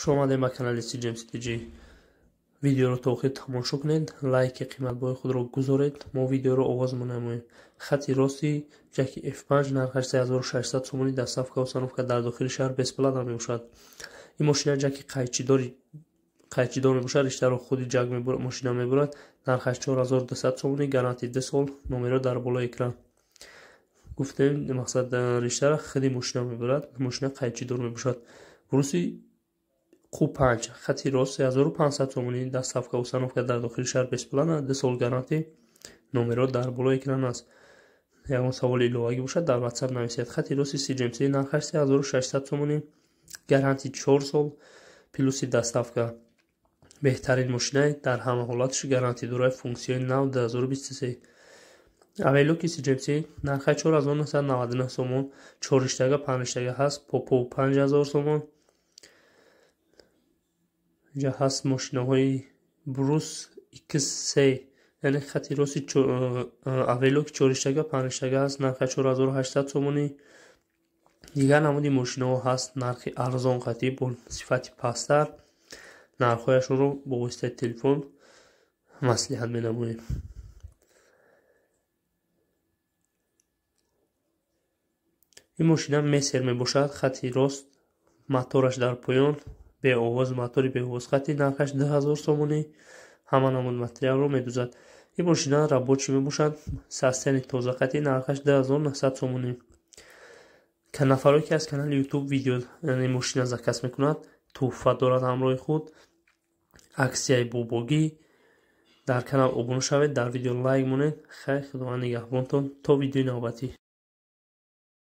خوش آمدید به کانال CGMCTG. ویدیو رو تا آخر تماشا کنید، لایک قیمت بای خود رو گذارید. ما ویدیو رو آغاز می‌نماییم. خط راستی جک F5 نرخش 3600 سومونی در صف که در داخل شهر بسپلات هم میباشد. این ماشین جک قیچیدار میباشد، رشته رو خودی جک ماشین میبرد. نرخش 4200 سومونی، گارانتی 2 سال. نمره در بالای اکران گفتیم. مقصد رشته رو خودی ماشین میبرد، ماشین قیچیدار میباشد. روسی خوب 5 خطی راست 3500 سومونی در صفقه که در داخل شهر بسپلان 2 سال گارانتی. نمرات در بالای اکران است. یگان سوال ایلوگی باشد در واتساپ نویسید. خطی راست CGMC نرخش 3600 سومونی، گارانتی 4 سال پلوسی در صفقه. بهترین ماشین در همه حالاتش گارانتی دارای فونکسیون نو 2023. اویلو که CGMC نرخش 4999 سومون، 4 رشته 5 رشته هست. پوپو 5000 سومون. اینجا هست ماشینه های بروس XC، یعنی خطی راسی اویلو که 4 رشته 5 رشته هست. نرخ 4800 سومونی. دیگر نمودی ماشینه ها هست نرخ ارزان خطی با صفت پستر. نرخهایشون رو با واسطه تلفن مصلحت می نمونیم. این ماشینه مسیر می باشد. خطی راست موتورش در پایان به آواز، موتوری به آواز. خطی نرخش 2000 سومونی. همان نمود متریال رو می دوزد. این ماشینه رابطی می باشد. سستن تازه خطی نرخش 2900 سومونی. که نفرایی که از کانال یوتیوب ویدیو این ماشین از کسب میکند تحفه دارد همراه خود. اکسیای بوبوگی در کانال ابون شوید، در ویدیو لایک مونید. خیلی خداوند نگهبانتون تا ویدیو نوبتی.